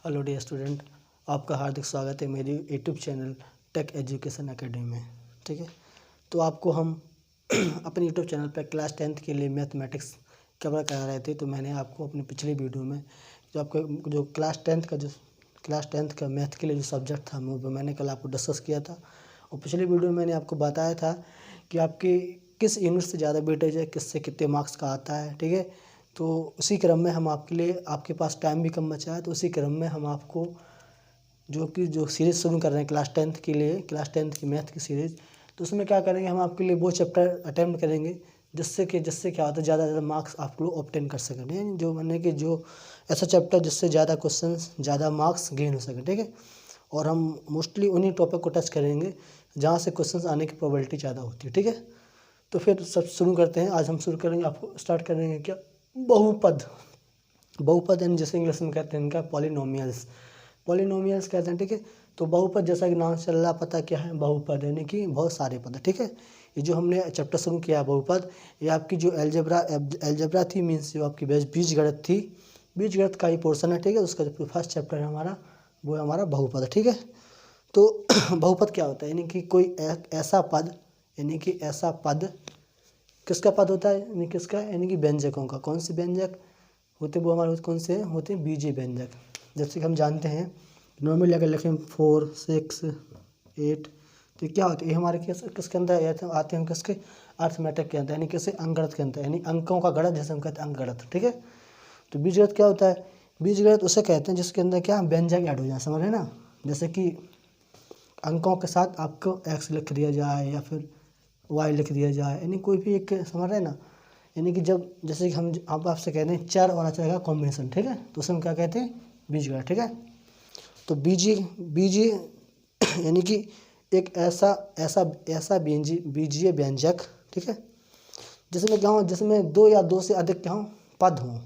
Hello dear student, आपका हार्दिक स्वागत है मेरी YouTube channel tech education academy में। ठीक है, तो आपको हम अपने यूट्यूब चैनल पर क्लास 10th के लिए मैथमेटिक्स कवर करा रहे थे। तो मैंने आपको अपनी पिछली वीडियो में जो आपको जो क्लास टेंथ का मैथ के लिए जो सब्जेक्ट था वो मैंने कल आपको डिस्कस किया था। और पिछली वीडियो में मैंने आपको बताया था कि आपकी किस यूनिट से ज़्यादा वेटेज है, किससे कितने मार्क्स का आता है। ठीक है, तो उसी क्रम में हम आपके लिए, आपके पास टाइम भी कम बचा है, तो उसी क्रम में हम आपको जो सीरीज़ शुरू कर रहे हैं क्लास 10th के लिए, क्लास 10th की मैथ की सीरीज़। तो उसमें क्या करेंगे, हम आपके लिए वो चैप्टर अटेम्प्ट करेंगे जिससे क्या होता है ज़्यादा मार्क्स आप लोग ऑब्टेन कर सकें। ठीक है, जो माने कि जो ऐसा चैप्टर जिससे ज़्यादा क्वेश्चंस, ज़्यादा मार्क्स गेन हो सके। ठीक है, और हम मोस्टली उन्हीं टॉपिक को टच करेंगे जहाँ से क्वेश्चंस आने की प्रोबेबिलिटी ज़्यादा होती है। ठीक है, तो फिर सब शुरू करते हैं। आज हम शुरू करेंगे, आपको स्टार्ट करेंगे क्या, बहुपद यानी जैसे इंग्लिश में कहते हैं इनका पॉलिनोमियल्स कहते हैं। ठीक है, तो बहुपद जैसा कि नाम से चल रहा पता क्या है, बहुपद यानी कि बहुत सारे पद। ठीक है, ये जो हमने चैप्टर शुरू किया है बहुपद, ये आपकी जो एल्जेब्रा थी, मीन्स जो आपकी बीजगणित थी, बीजगणित का ही पोर्सन है। ठीक है, उसका जो फर्स्ट चैप्टर है हमारा, वो है हमारा बहुपद है। ठीक है, तो बहुपद क्या होता है, यानी कि कोई ऐसा पद, यानी कि ऐसा पद किसका पद होता है, यानी किसका, यानी कि व्यंजकों का। कौन से व्यंजक होते हैं वो हमारे कौन से होते हैं, बीजीय व्यंजक। जैसे कि हम जानते हैं नॉर्मली अगर लिखें 4, 6, 8, तो क्या होता है, ये हमारे किसके अंदर आते हैं, किसके, अर्थमेटिक के अंदर, यानी किसे, अंकगणित के अंदर, यानी अंकों का गणित जैसे हम कहते हैं अंकगणित। ठीक है, तो बीजगणित क्या होता है, बीजगणित उसे कहते हैं जिसके अंदर क्या व्यंजक ऐड हो जाए, समझ रहे ना। जैसे कि अंकों के साथ आपको एक्स लिख दिया जाए या फिर वाई लिख दिया जाए, यानी कोई भी एक, समझ रहे ना। यानी कि जब जैसे कि हम आपसे कहते हैं चर और अचर का कॉम्बिनेशन। ठीक है, तो उसे हम क्या कहते हैं, बीजगणित। ठीक है, तो बीजीय यानी कि एक ऐसा बीजीय व्यंजक। ठीक है, जिसमें क्या हो, जिसमें दो या दो से अधिक क्या हो, पद हों।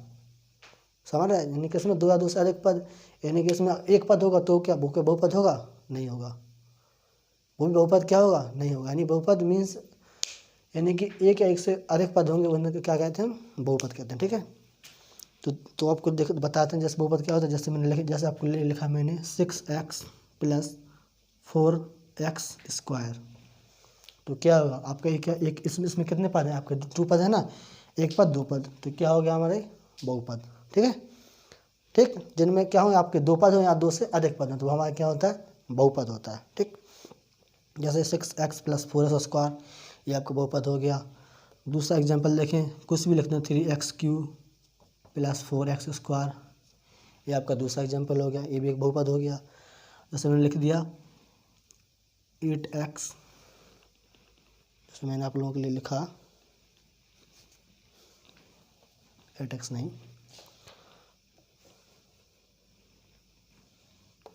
समझ रहे हैं, यानी कि इसमें दो या दो से अधिक पद, यानी कि इसमें एक पद होगा तो क्या बहुपद होगा, नहीं होगा। वो भी बहुपद क्या होगा, नहीं होगा। यानी बहुपद मीन्स यानी कि एक या एक से अधिक पद होंगे, उन्हें क्या कहते हैं, हम बहुपद कहते हैं। ठीक है, तो आपको बताते हैं जैसे बहुपद क्या होता है। जैसे मैंने जैसे आपको लिखा मैंने 6x + 4x²। तो क्या होगा आपका, एक इसमें कितने पद हैं आपके, 2 पद है ना, एक पद 2 पद, तो क्या हो गया हमारे बहुपद। ठीक है, ठीक, जिनमें क्या हो आपके 2 पद हो या 2 से अधिक पद हैं, तो हमारा क्या होता है, बहुपद होता है। ठीक, जैसे 6x + 4x², ये आपका बहुपद हो गया। दूसरा एग्जांपल देखें, कुछ भी लिखना 3x³ + 4x², ये आपका दूसरा एग्जांपल हो गया, ये भी एक बहुपद हो गया। जैसे मैंने लिख दिया 8x, जैसे मैंने आप लोगों के लिए लिखा 8x नहीं,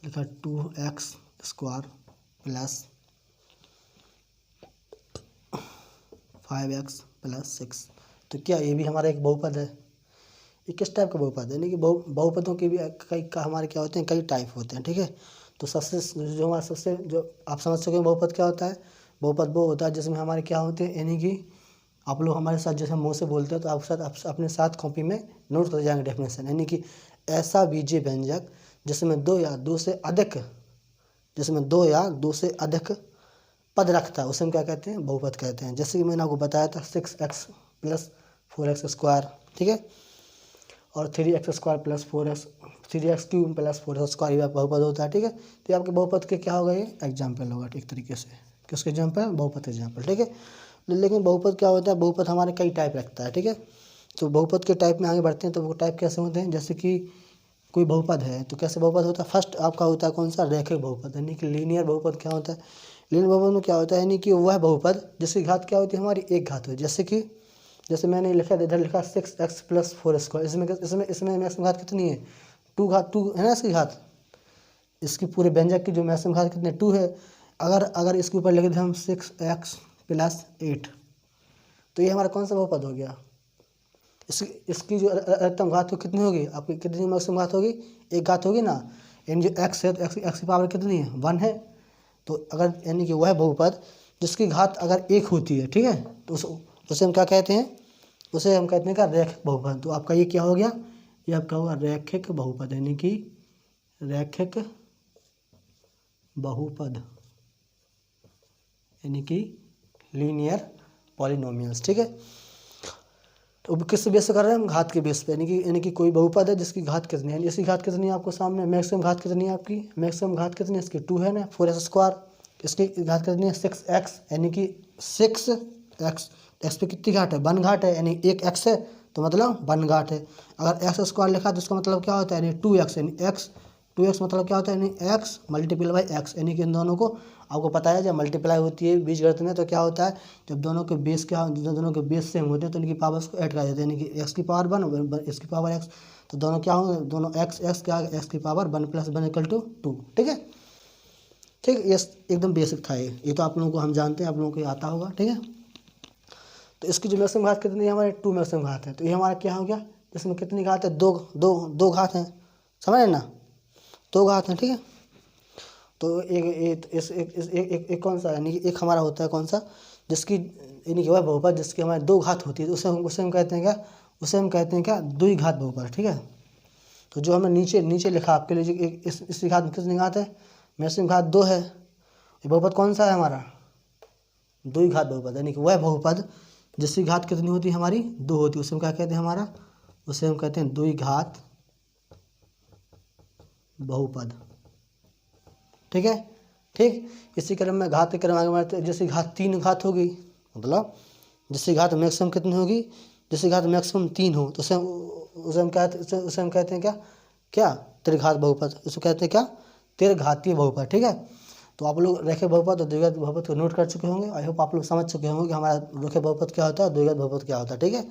लिखा 2x² + 5x + 6, तो क्या ये भी हमारा एक बहुपद है। ये किस टाइप का बहुपद है, यानी कि बहुपदों के भी हमारे क्या होते हैं, कई टाइप होते हैं। ठीक है, तो सबसे जो आप समझ सकें बहुपद क्या होता है, बहुपद वो होता है जिसमें हमारे क्या होते हैं, यानी कि आप लोग हमारे साथ जैसे मुँह से बोलते हैं तो आपके साथ आप अपने साथ कॉपी में नोट कर जाएंगे डेफिनेशन। यानी कि ऐसा बीजीय व्यंजक जिसमें 2 या 2 से अधिक पद रखता है, उसे हम क्या कहते हैं, बहुपद कहते हैं। जैसे कि मैंने आपको बताया था 6x + 4x²। ठीक है, और 3x² + 4x, 3x³ + 4x², ये बहुपद होता है। ठीक है, तो ये आपके बहुपद के क्या होगा, ये एग्जाम्पल होगा। ठीक तरीके से किसके एग्जाम्पल, बहुपद एग्जाम्पल। ठीक है, लेकिन बहुपद क्या होता है, बहुपद हमारे कई टाइप रखता है। ठीक है, तो बहुपद के टाइप में आगे बढ़ते हैं। तो वो टाइप कैसे होते हैं, जैसे कि कोई बहुपद है तो कैसे बहुपद होता है, फर्स्ट आपका होता है कौन सा, रैखिक बहुपद, यानी कि लीनियर बहुपद। क्या होता है, लीनियर बहुपद में क्या होता है, यानी कि वह बहुपद जिसकी घात क्या होती है, हमारी एक घात हो। जैसे मैंने लिखा, इधर लिखा 6x + 4x², इसमें मैक्सिमम घात कितनी है, 2 है ना इसकी घात, इसकी पूरे व्यंजक की जो मैक्सिमम घात कितनी 2 है। अगर इसके ऊपर लिख दें हम 6x + 8, तो ये हमारा कौन सा बहुपद हो गया, इसकी जो अधिकतम घात हो कितनी होगी, आपकी कितनी मैक्सिमम घात होगी, एक घात होगी ना। यानी जो x है तो x की पावर कितनी है, 1 है। तो अगर यानी कि वह बहुपद जिसकी घात अगर 1 होती है, ठीक है, तो उसे हम क्या कहते हैं, उसे हम कहते हैं का रैखिक बहुपद। तो आपका ये क्या हो गया, ये आपका होगा रैखिक बहुपद, यानी कि रैखिक बहुपद यानी कि लीनियर पॉलिनोमियल्स, ठीक है। तो किस बेस पे कर रहे हैं हम, घात के बेस पे, यानी कि कोई बहुपद है जिसकी घात कितनी है, इसकी घात कितनी है आपको सामने, मैक्सिमम घात कितनी है आपकी, मैक्सिमम घात कितनी है इसकी 2 है ना, 4x², इसकी घात कितनी है 6x, यानी कि 6x, x पे कितनी घात है, 1 घात है, यानी 1 x है तो मतलब 1 घात है। अगर x² लिखा तो उसका मतलब क्या होता है, यानी 2x, यानी x 2x मतलब क्या होता है, यानी x मल्टीप्लाई बाई x, यानी कि इन दोनों को आपको पता है जब मल्टीप्लाई होती है बीजगणित में तो क्या होता है, जब दोनों के बेस दोनों के बेस सेम होते हैं तो इनकी पावर्स को ऐड कर देते हैं, यानी कि x की पावर 1 इसकी पावर x, तो दोनों क्या होंगे, दोनों x क्या x की पावर 1 + 1 = 2, ठीक है। ठीक, ये एकदम बेसिक था, ये तो आप लोगों को हम जानते हैं, आप लोगों को आता होगा, ठीक है। तो इसकी जो मैक्सिमम घात कितनी है हमारे 2 मैक्सिमम घात है, तो ये हमारा क्या हो गया, इसमें कितनी घात है, दो घात हैं, समझ रहे ना, 2 घात हैं, ठीक है। तो एक कौन सा, यानी कि एक हमारा होता है कौन सा, जिसकी यानी कि वह बहुपद जिसकी हमारे 2 घात होती है, तो उसे हम कहते हैं क्या, उसे हम कहते हैं क्या, द्विघात बहुपद, ठीक है। तो जो हमने नीचे लिखा आपके लिए, जो इसकी घात में कितनी घात है, मैक्सिमम घात 2 है, ये बहुपद कौन सा है हमारा, द्विघात बहुपद, यानी कि वह बहुपद जिसकी घात कितनी होती है हमारी 2 होती है, उसे हम क्या कहते हैं हमारा, उसे हम कहते हैं द्विघात बहुपद, ठीक है। ठीक, इसी क्रम में घात के क्रम आगे बढ़ते हैं, जिसकी घात 3 घात होगी, मतलब जिसकी घात मैक्सिमम कितनी होगी, जिसकी घात मैक्सिमम 3 हो, तो उसे हम कहते हैं क्या त्रिघात बहुपद, उसे कहते हैं क्या, त्रिघातीय बहुपद, ठीक है। तो आप लोग रेखीय बहुपद और द्विघात बहुपद को नोट कर चुके होंगे, आई होप आप लोग समझ चुके होंगे कि हमारा रेखीय बहुपद क्या होता है, द्विघात बहुपद क्या होता है, ठीक है।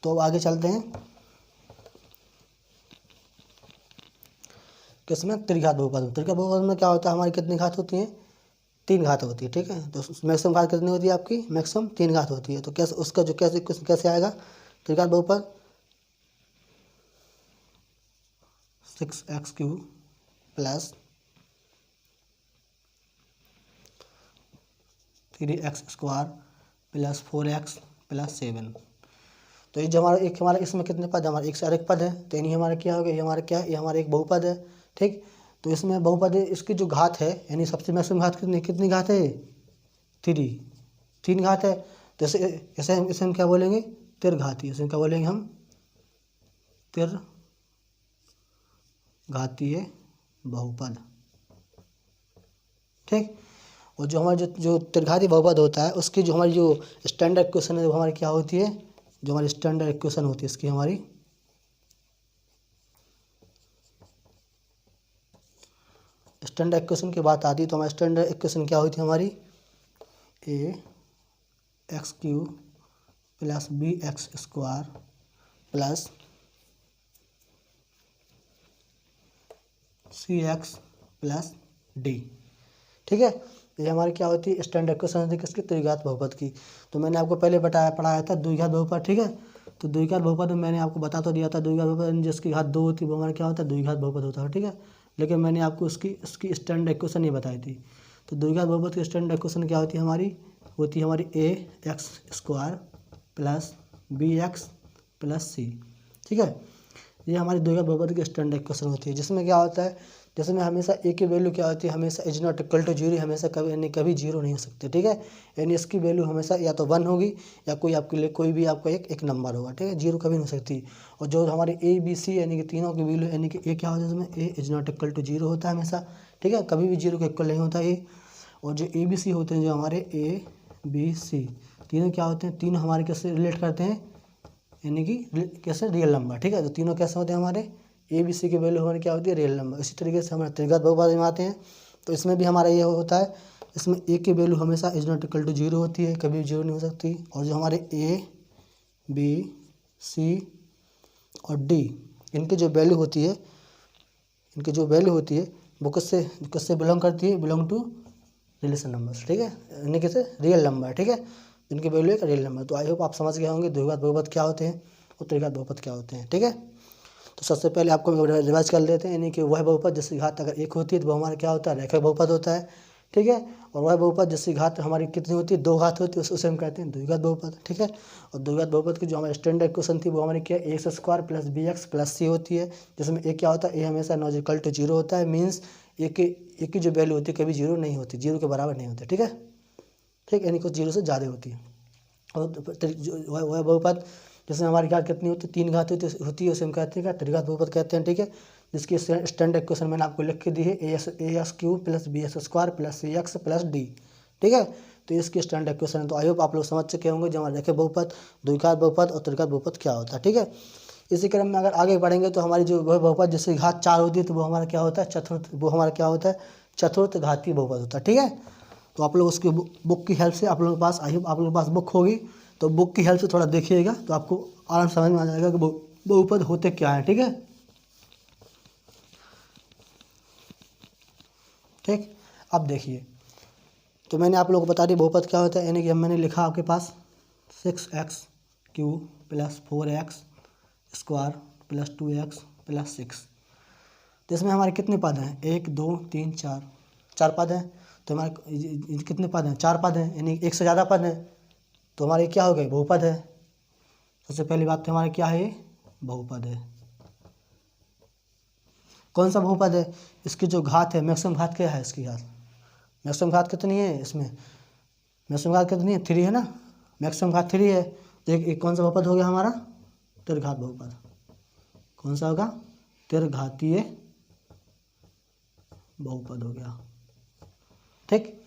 तो अब आगे चलते हैं किसमें, त्रिघात बहुपद में। त्रिघात बहुपद में क्या होता है, हमारी कितनी घात होती हैं, 3 घात होती है, ठीक है। तो मैक्सिमम घात कितनी होती है आपकी, मैक्सिमम 3 घात होती है। तो कैसे उसका जो कैसे आएगा त्रिघात बहुपद, 6x³ + 3x² + 4x + 7। तो ये जो हमारा इसमें कितने पद है, हमारे एक से अधिक पद है, तो यानी हमारा क्या हो गया, ये हमारा क्या है, ये हमारा एक बहुपद है, ठीक। तो इसमें बहुपद है, इसकी जो घात है, यानी सबसे मैक्सिमम घात कितनी घात है, 3 घात है। तो इसे हम क्या बोलेंगे, त्रिघातीय, इसे क्या बोलेंगे हम, त्रिघातीय बहुपद, ठीक। और जो हमारा जो त्रिघातीय बहुपद होता है, उसकी जो हमारी जो स्टैंडर्ड इक्वेशन है वो हमारी क्या होती है, जो हमारी स्टैंडर्ड इक्वेशन होती है इसकी, हमारी स्टैंडर्ड इक्वेशन की बात आती है, तो हमारी स्टैंडर्ड इक्वेशन क्या होती है हमारी, ax³ + bx² + cx + d, ठीक है। ये हमारी क्या होती है, स्टैंडर्ड इक्वेशन होती है किसकी, द्विघात बहुपद की। तो मैंने आपको पहले पढ़ाया था द्विघात बहुपद, ठीक है। तो द्विघात बहुपद में मैंने आपको बता तो दिया था, द्विघात बहुपद जिसकी घात 2 होती है वो हमारा क्या होता है, द्विघात बहुपद होता है, ठीक है। लेकिन मैंने आपको उसकी स्टैंडर्ड इक्वेशन नहीं बताई थी। तो द्विघात बहुपद की स्टैंडर्ड इक्वेशन क्या होती है हमारी, होती है हमारी ax² + bx + c, ठीक है। ये हमारी द्विघात बहुपद की स्टैंडर्ड इक्वेशन होती है, जिसमें क्या होता है, जिसमें हमेशा a की वैल्यू क्या होती है, हमेशा इज नॉट इक्वल टू 0, हमेशा कभी 0 नहीं हो सकते, ठीक है। यानी इसकी वैल्यू हमेशा या तो 1 होगी या कोई आपके लिए कोई भी आपका एक नंबर होगा, ठीक है, 0 कभी नहीं हो सकती। और जो हमारे a b c यानी कि तीनों की वैल्यू, यानी कि a क्या होता है इसमें, a is not equal to 0 होता है हमेशा, ठीक है, कभी भी 0 के इक्वल नहीं होता ये। और जो a b c होते हैं, जो हमारे a b c तीनों क्या होते हैं, तीनों हमारे कैसे रिलेट करते हैं, यानी कि कैसे, रियल नंबर, ठीक है। तो तीनों कैसे होते हैं हमारे, ए बी सी की वैल्यू हमारी क्या होती है, रियल नंबर। इसी तरीके से हमारे त्रिघात बहुपद में आते हैं, तो इसमें भी हमारा ये होता है, इसमें ए की वैल्यू हमेशा इज नॉट इक्वल टू 0 होती है, कभी 0 नहीं हो सकती। और जो हमारे ए बी सी और डी इनकी जो वैल्यू होती है, वो किससे बिलोंग करती है, बिलोंग टू रिलेशन नंबर्स, ठीक है, यानी कैसे, रियल नंबर, ठीक है, इनकी वैल्यू एक रियल नंबर। तो आई होप आप समझ गए होंगे द्विघात बहुपद क्या होते हैं और त्रिघात बहुपद क्या होते हैं, ठीक है। तो सबसे पहले आपको रिवाइज कर लेते हैं, यानी कि वह बहुपद जिसकी घात अगर 1 होती है तो वो हमारा क्या होता है, रेखीय बहुपद होता है, ठीक है। और वह बहुपद जिसकी घात हमारी कितनी होती है, 2 घात होती है, उसे हम कहते हैं द्विघात बहुपद, ठीक है। और द्विघात बहुपद की जो हमारी स्टैंडर्ड इक्वेशन थी वो हमारी क्या है, ax square plus bx plus c होती है, जिसमें a क्या होता है, a हमेशा नॉट इक्वल टू 0 होता है, मीन्स a की जो वैल्यू होती है कभी 0 नहीं होती, 0 के बराबर नहीं होती, ठीक है, ठीक, यानी कुछ 0 से ज़्यादा होती है। और वह बहुपद जिसमें हमारी घात कितनी होती है, 3 घात होती है, उसे हम कहते हैं क्या, त्रिघात बहुपद कहते हैं, ठीक है। जिसकी स्टैंडर्ड इक्वेशन मैंने आपको लिख के दी है, ax cube plus bx square plus cx plus d, ठीक है। तो इसकी स्टैंडर्ड इक्वेशन है। तो आई होप आप लोग समझ चुके होंगे जो हमारे देखे बहुपद, द्विघात बहुपद और त्रिघात बहुपद क्या होता है, ठीक है। इसी क्रम में अगर आगे बढ़ेंगे तो हमारी जो वह बहुपद जिसकी घात 4 होती है तो वो हमारा क्या होता है, चतुर्थ घातीय बहुपद होता है, ठीक है। तो आप लोग उसकी बुक की हेल्प से, आप लोगों के पास आई होप आप लोगों के पास बुक होगी, तो बुक की हेल्प से थोड़ा देखिएगा तो आपको आराम समझ में आ जाएगा कि बहुपद होते क्या हैं, ठीक है, ठीक। अब देखिए, तो मैंने आप लोगों को बता दी बहुपद क्या होता है, यानी कि मैंने लिखा आपके पास 6x cube plus 4x square plus 2x plus 6। तो इसमें हमारे कितने पद हैं, 1 2 3 4, 4 पद हैं। तो हमारे कितने पद हैं, 4 पद हैं, यानी एक से ज़्यादा पद हैं, तो हमारे क्या हो गए, बहुपद है। सबसे पहली बात तो हमारे क्या है, ये बहुपद है। कौन सा बहुपद है, इसकी जो घात है, मैक्सिमम घात क्या है इसकी घात, मैक्सिमम घात कितनी है इसमें, मैक्सिमम घात कितनी है, 3 है ना, मैक्सिमम घात 3 है। तो एक कौन सा बहुपद हो गया हमारा, त्रिघात बहुपद। कौन सा होगा, त्रिघातीय बहुपद हो गया, ठीक,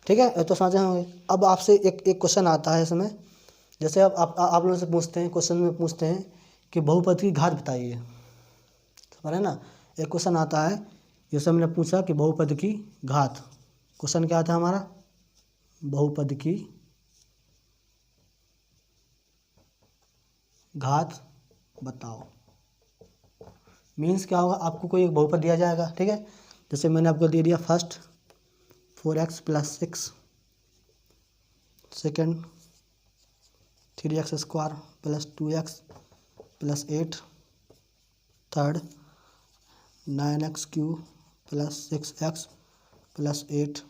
ठीक है। तो समझे होंगे। अब आपसे एक क्वेश्चन आता है इसमें, जैसे अब आप लोगों से पूछते हैं, क्वेश्चन में पूछते हैं कि बहुपद की घात बताइए, समझ रहे ना। एक क्वेश्चन आता है, जैसे हमने पूछा कि बहुपद की घात, क्वेश्चन क्या था हमारा, बहुपद की घात बताओ। मीन्स क्या होगा, आपको कोई एक बहुपद दिया जाएगा, ठीक है। जैसे मैंने आपको दे दिया first 4x plus 6, second 3x square plus 2x plus 8, third 9x cube plus 6x plus 8,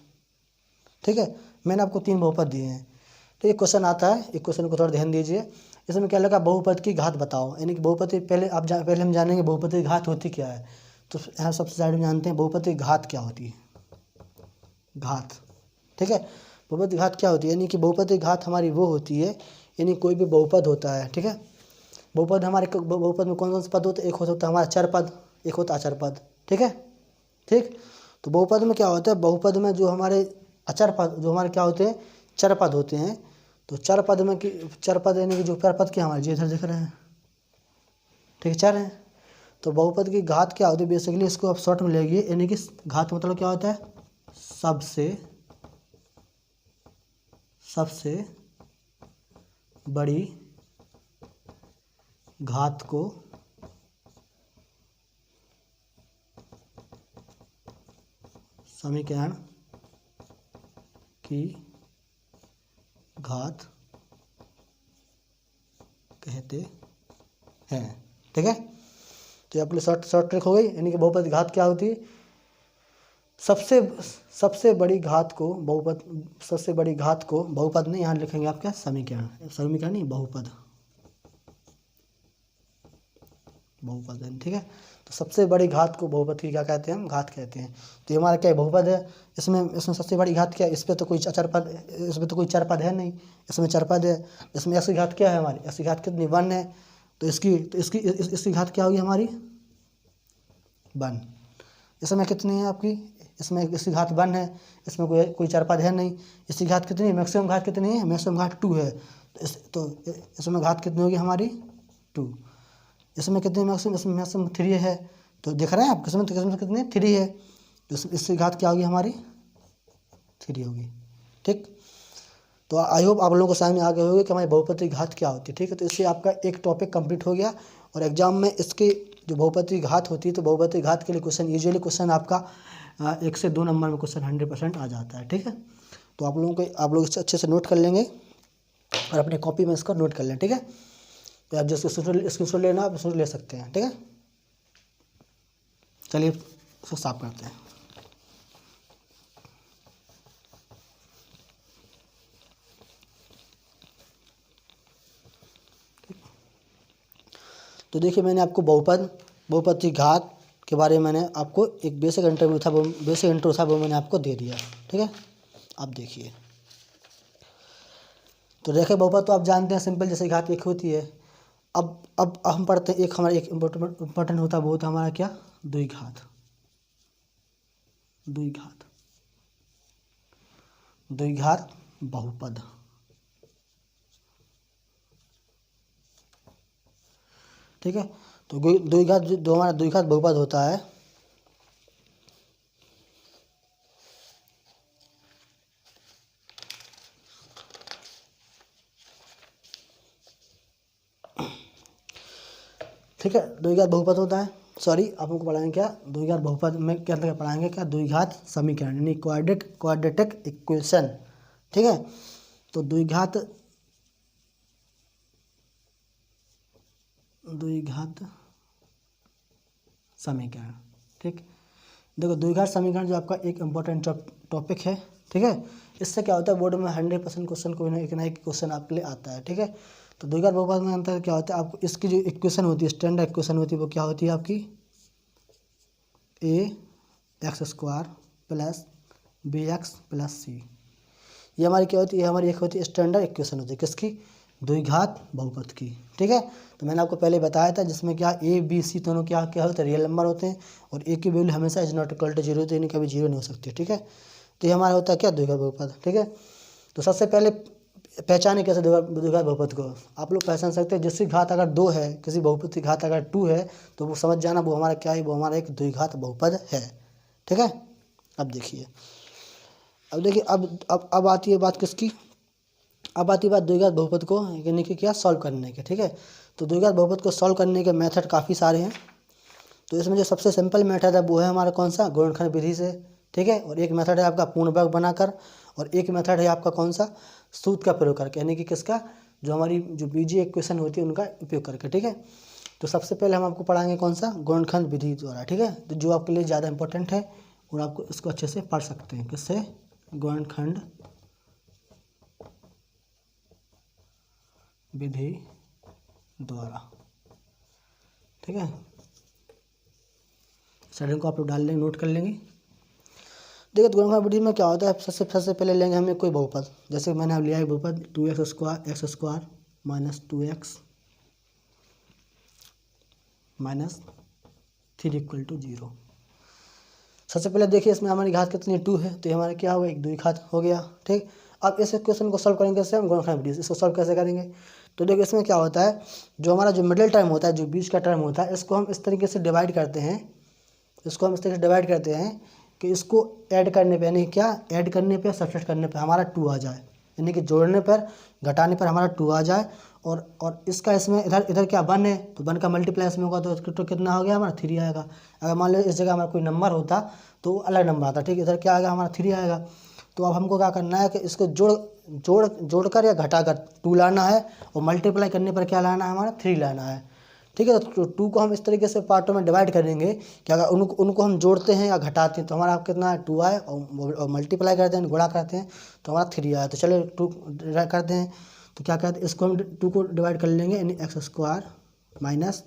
ठीक है। मैंने आपको 3 बहुपद दिए हैं। तो एक क्वेश्चन आता है, एक क्वेश्चन को थोड़ा ध्यान दीजिए। इसमें क्या लगा, बहुपद की घात बताओ, यानी कि बहुपद की पहले पहले हम जानेंगे बहुपद की घात होती क्या है। तो यहाँ सबसे साइड में जानते हैं बहुपद की घात क्या होती है, घात, ठीक है। बहुपद की घात क्या होती है, यानी कि बहुपद की घात हमारी वो होती है, यानी कोई भी बहुपद होता है, ठीक है। बहुपद हमारे बहुपद में कौन कौन से पद होते हैं, एक होता है हमारा चर पद, एक होता है अचर पद, ठीक है, ठीक। तो बहुपद में क्या होता है, बहुपद में जो हमारे अचर पद, जो हमारे क्या होते हैं, चर पद होते हैं। तो चर पद में चर पद यानी कि जो चर पद क्या हमारे जी इधर दिख रहे हैं, ठीक है, चर हैं। तो बहुपद की घात क्या होती है, बेसिकली इसको आप शॉर्ट में लेंगे, यानी कि घात मतलब क्या होता है, सबसे बड़ी घात को समीकरण की घात कहते हैं, ठीक है। तो अपने शॉर्ट ट्रिक हो गई, यानी कि बहुपद की घात क्या होती है, सबसे बड़ी घात को बहुपद, सबसे बड़ी घात को बहुपद नहीं, यहाँ लिखेंगे आप क्या, समीकरण, समीकरण नहीं, बहुपद, बहुपद, ठीक है। तो सबसे बड़ी घात को बहुपद की क्या कहते हैं, हम घात कहते हैं। तो ये हमारा क्या है, बहुपद है। इसमें सबसे बड़ी घात क्या है, इस पर तो कोई अचर पद, इसमें तो कोई चर पद है नहीं, इसमें चर पद है। इसमें x की घात क्या है हमारी, x की घात कितनी, 1 है। तो इसकी घात क्या होगी हमारी, 1। इसमें कितनी है आपकी, इसमें इसकी घात 1 है, इसमें कोई चर पद है नहीं। इसकी घात कितनी है, मैक्सिमम घात कितनी है, मैक्सिमम घात 2 है। तो इसमें घात कितनी होगी हमारी, 2। इसमें कितनी मैक्सिमम, इसमें मैक्सिमम 3 है। तो देख रहे हैं आप, किस्मत कितनी 3 है, तो इसकी घात क्या होगी हमारी, 3 होगी, ठीक। तो आई होप आप लोगों को समझ में आ गए होंगे कि हमारी बहुपद की घात क्या होती है, ठीक है। तो इससे आपका एक टॉपिक कंप्लीट हो गया, और एग्जाम में इसकी जो बहुपद की घात होती है, तो बहुपद की घात के लिए क्वेश्चन यूजुअली क्वेश्चन आपका 1 से 2 नंबर में क्वेश्चन 100% आ जाता है, ठीक है। तो आप लोग इससे अच्छे से नोट कर लेंगे और अपनी कॉपी में इसको नोट कर लें, ठीक है। तो आप जिसको स्क्रीनशॉट लेना आप स्क्रीनशॉट ले सकते हैं, ठीक है। चलिए इसको साफ करते हैं। तो देखिए मैंने आपको बहुपद की घात के बारे में मैंने आपको एक बेसिक इंट्रो था वो मैंने आपको दे दिया, ठीक है। अब देखिए, तो रेखा बहुपद तो आप जानते हैं, सिंपल जैसे घात एक होती है। अब हम पढ़ते हैं, एक हमारा एक इम्पोर्टेंट होता है, वो होता है हमारा क्या, द्विघात बहुपद, ठीक है। तो जो हमारा द्विघात बहुपद होता है, ठीक है, द्विघात बहुपद होता है। सॉरी, आप हमको पढ़ाएंगे क्या, द्विघात बहुपद में क्या अंतर पढ़ाएंगे, क्या, द्विघात समीकरण यानी क्वाड्रेटिक इक्वेशन, ठीक है। तो द्विघात समीकरण, ठीक। देखो, द्विघात समीकरण जो आपका एक इम्पोर्टेंट टॉपिक है, ठीक है। इससे क्या होता है, बोर्ड में 100% क्वेश्चन कोई ना एक क्वेश्चन आपके लिए आता है, ठीक है। तो द्विघात बहुपद में अंतर क्या होता है, आपको इसकी जो इक्वेशन होती है, स्टैंडर्ड इक्वेशन होती है, वो क्या होती है आपकी, ax² plus bx plus c। ये हमारी क्या होती है, हमारी एक होती है स्टैंडर्ड इक्वेशन होती है, किसकी, द्विघात बहुपद की, ठीक है। तो मैंने आपको पहले बताया था, जिसमें क्या a b c दोनों क्या होते हैं, रियल नंबर होते हैं, और a की वैल्यू हमेशा इज नॉट इक्वल टू 0 होती है, यानी कभी 0 नहीं हो सकती, ठीक है। तो ये हमारा होता है क्या, द्विघात बहुपद, ठीक है। तो सबसे पहले पहचाने कैसे द्विघात बहुपद को, आप लोग पहचान सकते हैं, जिसकी घात अगर 2 है, किसी बहुपद की घात अगर 2 है, तो वो समझ जाना वो हमारा क्या है, वो हमारा एक द्विघात बहुपद है, ठीक है। अब देखिए, अब आती है बात किसकी, अब आती है बात द्विघात बहुपद को यानी कि क्या, सॉल्व करने के, ठीक है। तो द्विघात बहुपद को सॉल्व करने के मेथड काफ़ी सारे हैं। तो इसमें जो सबसे सिंपल मेथड है वो है हमारा कौन सा, गुणनखंड विधि से, ठीक है। और एक मेथड है आपका पूर्ण वर्ग बनाकर, और एक मेथड है आपका कौन सा, सूत्र का प्रयोग करके, यानी कि किसका, जो हमारी जो बीजीय इक्वेशन होती है उनका उपयोग करके, ठीक है। तो सबसे पहले हम आपको पढ़ाएंगे कौन सा, गुणनखंड विधि द्वारा, ठीक है। तो जो आपके लिए ज़्यादा इंपॉर्टेंट है और आपको इसको अच्छे से पढ़ सकते हैं, किससे, गुणनखंड विधि द्वारा, ठीक है। स्टार्टिंग को आप लोग डाल लेंगे, नोट कर लेंगे। देखिए, गुणनखंड विधि में क्या होता है, सबसे पहले लेंगे हमें कोई बहुपद, जैसे मैंने अब लिया है बहुपद 2x² माइनस 2x माइनस 3 = 0। सबसे पहले देखिए, इसमें हमारी घात कितनी 2 है, तो ये हमारा क्या होगा, एक द्विघात हो गया, ठीक। अब इस क्वेश्चन को सॉल्व करेंगे कैसे, हम गुणनखंड विधि से। इसको सॉल्व कैसे करेंगे, तो देखिए इसमें क्या होता है, जो हमारा जो मिडिल टर्म होता है, जो बीच का टर्म होता है, इसको हम इस तरीके से डिवाइड करते हैं, कि इसको ऐड करने पे, यानी क्या, ऐड करने पे, सब्ट्रैक्ट करने पे हमारा 2 आ जाए, यानी कि जोड़ने पर, घटाने पर हमारा 2 आ जाए, और इसका इसमें इधर क्या 1 है, तो 1 का मल्टीप्लाई इसमें होगा, तो कितना हो गया हमारा 3 आएगा। अगर मान लो इस जगह हमारा कोई नंबर होता तो अलग नंबर आता, ठीक है। इधर क्या आएगा हमारा 3 आएगा। तो अब हमको क्या करना है कि इसको जोड़कर या घटाकर 2 लाना है, और मल्टीप्लाई करने पर क्या लाना है, हमारा 3 लाना है, ठीक है। तो 2 को हम इस तरीके से पार्टों में डिवाइड करेंगे कि अगर उनको हम जोड़ते हैं या घटाते हैं तो हमारा कितना है, 2 आए, और मल्टीप्लाई करते हैं, गुणा करते हैं तो हमारा 3 आया। तो चलो 2 करते हैं, तो क्या कहते हैं, इसको हम 2 को डिवाइड कर लेंगे, यानी x² माइनस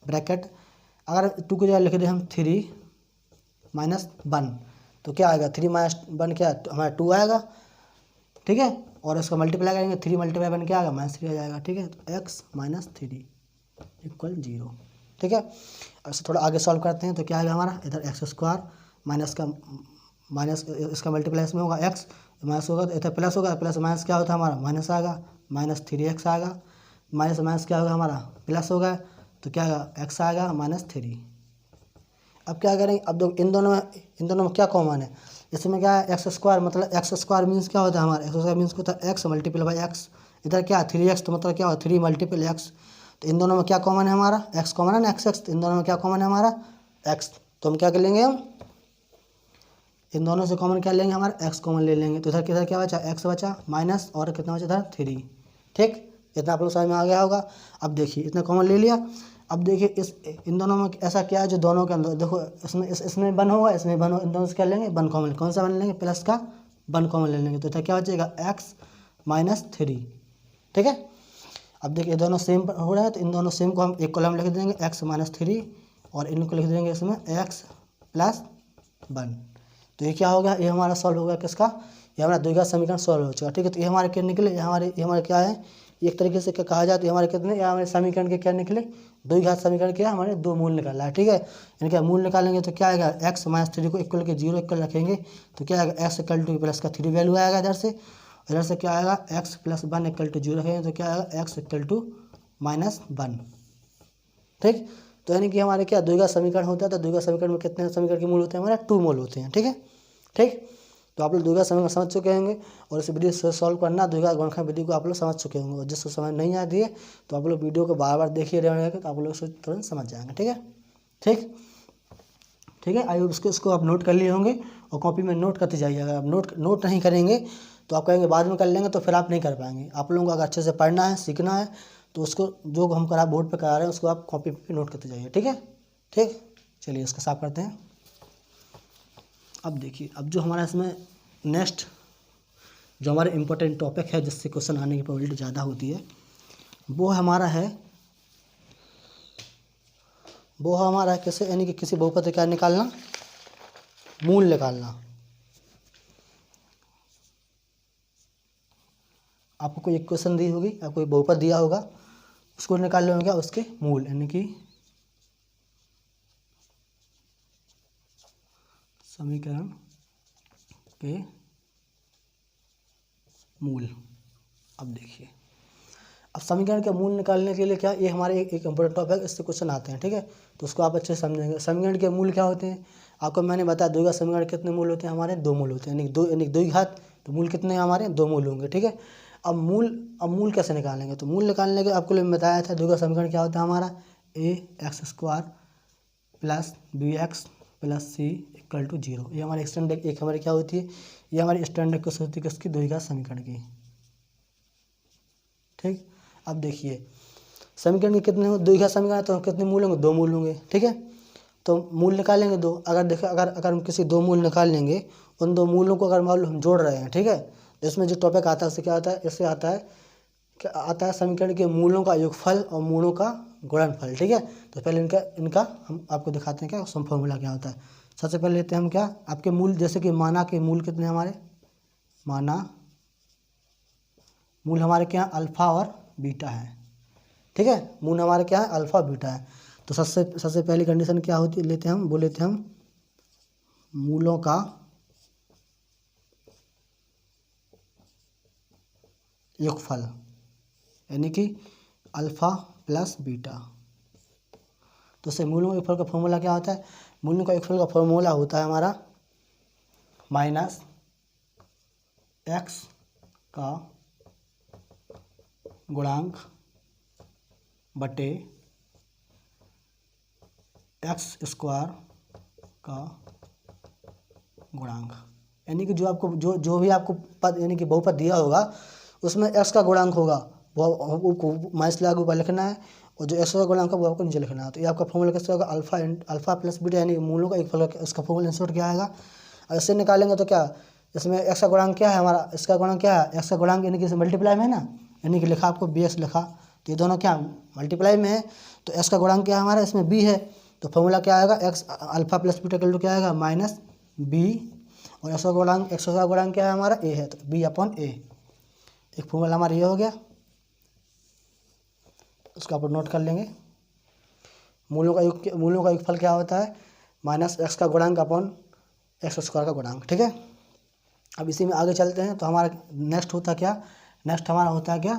ब्रैकेट, अगर 2 की जगह लिख दें हम 3 माइनस 1, तो क्या आएगा, 3 माइनस 1 क्या, हमारा 2 आएगा, ठीक है। और इसको मल्टीप्लाई करेंगे, 3 × 1 क्या आएगा, -3 आ जाएगा, ठीक है। तो x - 3 = 0, ठीक है। अब इसे थोड़ा आगे सॉल्व करते हैं, तो क्या आएगा हमारा, इधर x² माइनस इसका मल्टीप्लाई इसमें होगा, x माइनस होगा तो इधर प्लस होगा, प्लस माइनस क्या होता है हमारा, माइनस आएगा, -3x आएगा, माइनस माइनस क्या होगा हमारा, प्लस होगा, तो क्या आएगा, x आएगा -3। अब क्या करेंगे, अब दो इन दोनों में क्या कॉमन है, इसमें क्या है, x², मतलब x² मीन्स क्या होता है हमारा, x² मीन्स होता है x × x, इधर क्या है 3x, तो मतलब क्या होगा 3 × x। तो इन दोनों में क्या कॉमन है हमारा, x कॉमन है ना, x, तो इन दोनों में क्या कॉमन है हमारा, x। तो हम क्या कर लेंगे, हम इन दोनों से कॉमन क्या लेंगे, हमारा x कॉमन ले लेंगे। तो इधर किधर क्या बचा, x बचा, माइनस और कितना बचा इधर 3, ठीक। इतना आप लोग समझ में आ गया होगा। अब देखिए इतना कॉमन ले लिया। अब देखिए इन दोनों में ऐसा क्या है, जो दोनों के अंदर देखो, इसमें 1 होगा, इसमें 1 होगा, इन दोनों से क्या लेंगे, 1 कॉमन, कौन सा 1 लेंगे, प्लस का 1 कॉमन ले लेंगे। तो इतना क्या बचेगा, x - 3, ठीक है। अब देखिए दोनों सेम हो रहा है, तो इन दोनों सेम को हम एक कॉलम लिख देंगे x-3 और इनको लिख देंगे इसमें x+1। तो ये क्या हो गया, ये हमारा सॉल्व हो गया किसका, ये हमारा द्विघात समीकरण सॉल्व हो चुका। ठीक है, तो ये हमारे क्या निकले, ये हमारे क्या है, एक तरीके से क्या कहा जाए तो ये हमारे कितने, ये हमारे समीकरण के क्या निकले, द्विघात समीकरण क्या हमारे दो मूल निकाला है। ठीक है, इनके मूल निकालेंगे तो क्या आएगा, x-3 को इक्वल के 0 इक्वल रखेंगे तो क्या आएगा, x प्लस का 3 वैल्यू आएगा इधर से क्या आएगा, x+1 इक्वल टू 0 रखेंगे तो क्या आएगा, x -1। ठीक, तो यानी कि हमारे क्या द्विघात समीकरण होता है, तो द्विघात समीकरण में कितने समीकरण के मूल होते हैं, हमारे 2 मूल होते हैं। ठीक है, ठीक, तो आप लोग द्विघात समीकरण समझ चुके होंगे और इस वीडियो से सॉल्व करना द्विघात गुणनखंड विधि को आप लोग समझ चुके होंगे, और जिसको समझ नहीं आती है तो आप लोग वीडियो को बार बार देखिए रहेंगे तो आप लोग उसको तुरंत समझ जाएंगे। ठीक है, ठीक, ठीक है, आई इसको आप नोट कर लिए होंगे और कॉपी में नोट करते जाइए। अगर आप नोट नहीं करेंगे तो आप कहेंगे बाद में कर लेंगे, तो फिर आप नहीं कर पाएंगे। आप लोगों को अगर अच्छे से पढ़ना है, सीखना है, तो उसको जो हम करा बोर्ड पे करा रहे हैं उसको आप कॉपी पे नोट करते जाइए। ठीक है, ठीक, चलिए इसका साफ करते हैं। अब देखिए, अब जो हमारा इसमें नेक्स्ट जो हमारे इम्पोर्टेंट टॉपिक है जिससे क्वेश्चन आने की प्रोबेबिलिटी ज़्यादा होती है, वो हमारा है कैसे, यानी कि किसी बहुपद क्या निकालना, मूल निकालना। आपको कोई एक क्वेश्चन दी होगी, आपको कोई बहुपद दिया होगा, उसको निकाल लेंगे क्या, उसके मूल, यानी कि समीकरण के मूल। अब देखिए, अब समीकरण के मूल निकालने के लिए क्या, ये हमारे एक इम्पोर्टेंट टॉपिक है, इससे क्वेश्चन आते हैं। ठीक है, तो उसको आप अच्छे से समझेंगे। समीकरण के मूल क्या होते हैं, आपको मैंने बताया द्विघात समीकरण कितने मूल होते हैं, हमारे 2 मूल होते हैं, यानी द्विघात, तो मूल कितने हैं हमारे, 2 मूल होंगे। ठीक है, अब मूल कैसे निकालेंगे, तो मूल निकालने के आपको बताया था द्विघात समीकरण क्या होता है हमारा, ax² + bx + c = 0। ये हमारी स्टैंडर्ड एक हमारी क्या होती है, ये हमारी स्टैंडर्ड क्वेश्चन होती है किसकी, द्विघात समीकरण की। ठीक, अब देखिए समीकरण के कितने हो, द्विघात समीकरण तो कितने मूल होंगे, 2 मूल होंगे। ठीक है, तो मूल निकालेंगे 2। अगर देखो, अगर हम किसी 2 मूल निकाल लेंगे, उन 2 मूलों को अगर मान लो हम जोड़ रहे हैं, ठीक है, तो इसमें जो टॉपिक आता है उससे क्या आता है, इससे आता है क्या आता है, समीकरण के मूलों का योगफल और मूलों का गुणनफल। ठीक है, तो पहले इनका हम आपको दिखाते हैं क्या फॉर्मूला क्या होता है। सबसे पहले लेते हैं हम क्या, आपके मूल, जैसे कि माना के मूल कितने हमारे, माना मूल हमारे क्या, अल्फ़ा और बीटा है। ठीक है, मूल हमारे क्या है, अल्फ़ा बीटा है। तो सबसे पहली कंडीशन क्या होती है, लेते हैं हम, वो लेते हैं हम मूलों का योगफल, यानी कि अल्फ़ा + बीटा। तो इससे मूलों के योगफल का फॉर्मूला क्या होता है, मूलों का योगफल का फॉर्मूला होता है हमारा -x का गुणांक बटे x² का गुणांक। यानी कि जो आपको जो भी आपको पद, यानी कि बहुपद दिया होगा उसमें x का गुणांक होगा, वो माइनस लगा के ऊपर लिखना है, और जो x का गुणांक है वो आपको नीचे लिखना है। तो ये आपका फॉर्मूला कैसे होगा, अल्फ़ा + बीटा, यानी मूलों का योगफल, इसका फॉर्मूला इंसर्ट क्या आएगा। और इससे निकालेंगे तो क्या, इसमें x का गुणांक क्या है हमारा, इसका गुणांक क्या है, x का गुणांक यानी कि मल्टीप्लाई में है ना, यानी कि लिखा आपको bx लिखा, तो ये दोनों क्या मल्टीप्लाई में है, तो x का गुणांक क्या है हमारा, इसमें b है, तो फॉर्मूला क्या आएगा, अल्फ़ा + बीटा = क्या आएगा, -b, और x का गुणांक क्या है हमारा, a है, तो b/a। एक फॉर्मूला हमारा ये हो गया, उसको आप नोट कर लेंगे। मूलों का योगफल क्या होता है, -x का गुणांक / x² का गुणांक। ठीक है, अब इसी में आगे चलते हैं। तो हमारा नेक्स्ट होता क्या, नेक्स्ट हमारा होता है क्या,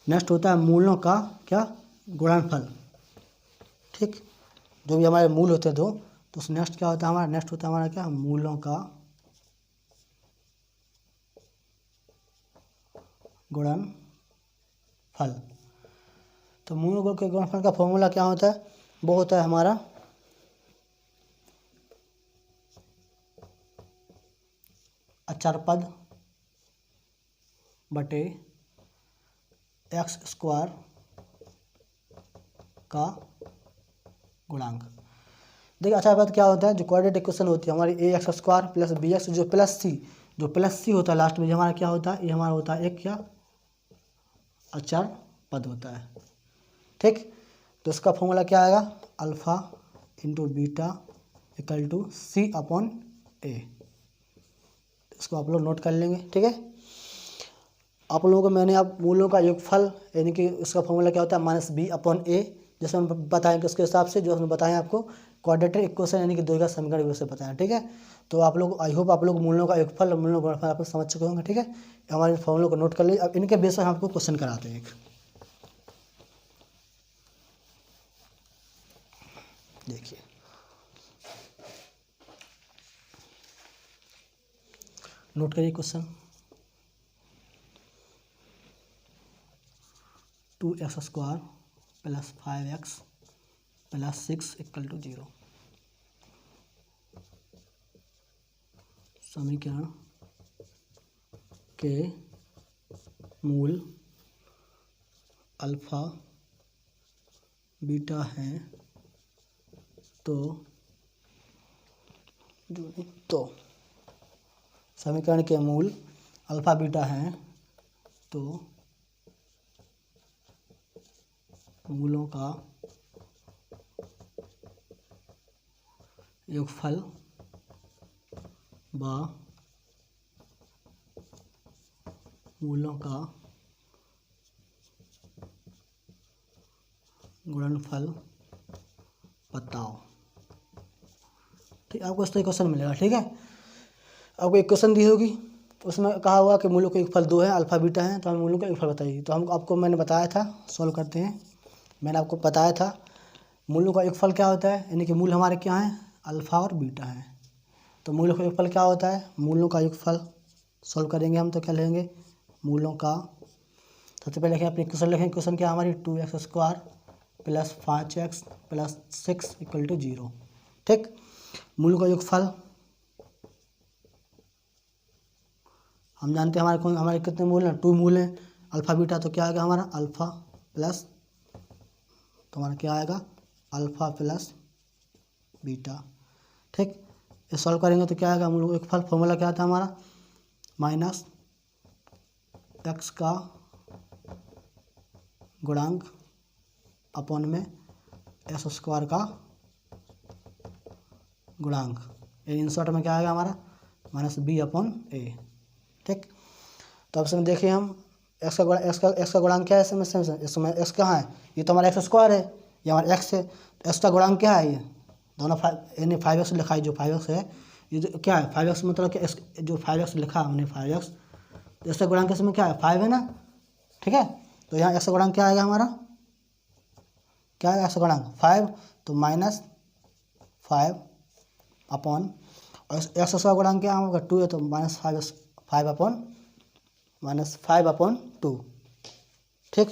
नेक्स्ट होता है मूलों का क्या, गुणनफल। ठीक, जो भी हमारे मूल होते हैं 2, तो उस नेक्स्ट क्या होता है हमारा, नेक्स्ट होता है हमारा क्या, मूलों का गुणनफल। तो मूलों के गुणनफल का फॉर्मूला क्या होता है, वो होता है हमारा अचर पद बटे x² का गुणांक। देखिए अचर पद क्या होता है, जो क्वाड्रेटिक इक्वेशन होती है हमारी ax² + bx, जो प्लस सी होता है लास्ट में, ये हमारा क्या होता है, ये हमारा होता है एक क्या, अचर पद होता है। ठीक, तो इसका फॉर्मूला क्या आएगा, alpha into beta equal to C upon A. इसको आप लोग नोट कर लेंगे। ठीक है, आप लोगों को मैंने अब मूलों का योगफल यानी कि उसका फॉर्मूला क्या होता है, माइनस बी अपॉन ए, जैसे हम बताएंगे उसके हिसाब से जो हमने बताया आपको क्वाड्रेटिक इक्वेशन यानी कि द्विघात समीकरण वैसे बताया। ठीक है, तो आप लोग आई होप आप लोग मूलों का योगफल और मूलों का गुणनफल आप लोग समझ चुके होंगे। ठीक है, हमारे फॉर्मूलों को नोट कर लीजिए। अब इनके बेस पर हम आपको क्वेश्चन कराते हैं एक, देखिए नोट करिए क्वेश्चन, 2x² + 5x + 6 = 0। समीकरण के मूल अल्फ़ा बीटा हैं तो समीकरण के मूल अल्फ़ा बीटा हैं तो मूलों का योगफल व मूलों का गुणनफल बताओ। ठीक, आपको इस तरह क्वेश्चन मिलेगा। ठीक है, आपको एक क्वेश्चन दी होगी, उसमें कहा हुआ कि मूलों का योगफल 2 है, अल्फ़ा बीटा है, तो हम मूलों का योगफल बताइए। तो हम आपको मैंने बताया था, सॉल्व करते हैं। मैंने आपको बताया था मूलों का योगफल क्या होता है, यानी कि मूल हमारे क्या हैं, अल्फ़ा और बीटा हैं। तो मूलों का योगफल क्या होता है, मूलों का योगफल सॉल्व करेंगे हम तो क्या लेंगे, मूलों का सबसे पहले लिखें अपने क्वेश्चन लिखें। क्वेश्चन क्या हमारी 2x² + 5x + 6 = 0। ठीक, मूलों का योगफल हम जानते हैं हमारे कितने मूल हैं, 2 मूल हैं, अल्फ़ा बीटा, तो क्या आएगा हमारा अल्फ़ा प्लस, तो हमारा क्या आएगा अल्फ़ा प्लस बीटा। ठीक, ये सॉल्व करेंगे तो क्या आएगा, मूलों का योगफल फॉर्मूला क्या था हमारा, माइनस x का गुणांक अपॉन में s² का गुणांक, इन शॉर्ट में क्या आएगा हमारा माइनस बी अपॉन ए। ठीक, तो अब इसमें देखिए हम x का गुणांक क्या है, इसमें x कहाँ है, ये तो हमारा x² है, ये हमारा x है, तो x का गुणांक क्या है, ये दोनों यानी 5x लिखा है, जो 5x है, ये जो क्या है 5x मतलब कि जो 5x लिखा हमने 5x, तो इसका गुणांक इसमें क्या है 5 है ना। ठीक है, तो यहाँ x का गुणांक क्या आएगा हमारा, क्या है x का गुणांक 5, तो -5 अपॉन, और x का गुणांक क्या होगा 2 है, तो -5/2। ठीक,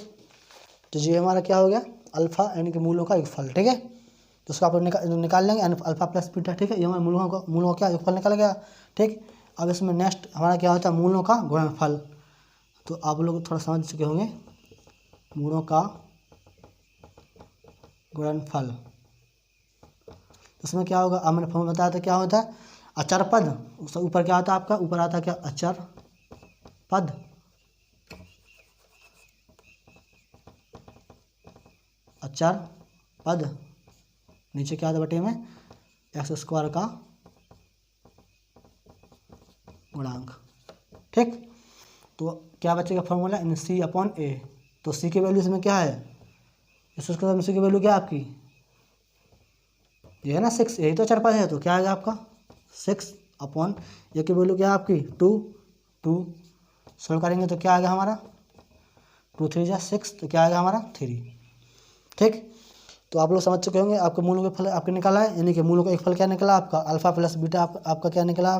तो ये हमारा क्या हो गया अल्फ़ा यानी कि मूलों का योगफल। ठीक है, तो उसको आप निकाल लेंगे अल्फ़ा प्लस बीटा। ठीक है, ये हमारे मूलों का क्या योगफल निकल गया। ठीक, अब इसमें नेक्स्ट हमारा क्या होता है मूलों का गुणनफल। तो आप लोग थोड़ा समझ चुके होंगे, मूलों का गुणनफल इसमें क्या होगा, अब मैंने फॉर्मूला बताया था क्या होता है, अचर पद, उससे ऊपर क्या आता है आपका, ऊपर आता है क्या अचर पद, अचर पद, नीचे क्या आता है बटे में x² का गुणांक। ठीक, तो क्या बचेगा फॉर्मूला इन सी अपॉन ए, तो सी की वैल्यू इसमें क्या है, सी की वैल्यू क्या है आपकी, ये है ना 6, यही तो अचर पद है, तो क्या आएगा आपका 6 अपॉन ये की वैल्यू क्या है आपकी 2 सॉल्व करेंगे तो क्या आएगा हमारा 2 3 जा 6, तो क्या आएगा हमारा 3। ठीक, तो आप लोग समझ चुके होंगे, आपके मूलों का फल आपके निकाला है, यानी कि मूलों का एक फल क्या निकला आपका अल्फ़ा प्लस बीटा, आपका क्या निकला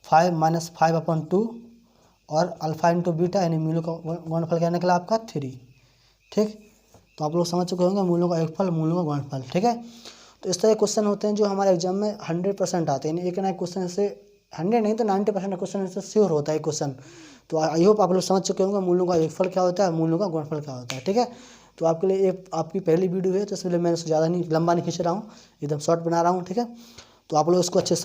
5 - 5/2, और अल्फ़ा इंटू बीटा यानी मूलों का गुणनफल क्या निकला आपका 3। ठीक, तो आप लोग समझ चुके होंगे मूलों का योगफल मूलों का गुणनफल। ठीक है, तो इस तरह के क्वेश्चन होते हैं जो हमारे एग्जाम में 100% आते हैं, एक ना एक क्वेश्चन से 100 नहीं तो 90% क्वेश्चन से श्योर होता है क्वेश्चन। तो आई होप आप लोग समझ चुके होंगे मूलों का योगफल क्या होता है, मूलों का गुणनफल क्या होता है। ठीक है, तो आपके लिए एक आपकी पहली वीडियो है, तो इसलिए मैं ज़्यादा नहीं लंबा नहीं खींच रहा हूँ, एकदम शॉर्ट बना रहा हूँ। ठीक है, तो आप लोग इसको अच्छे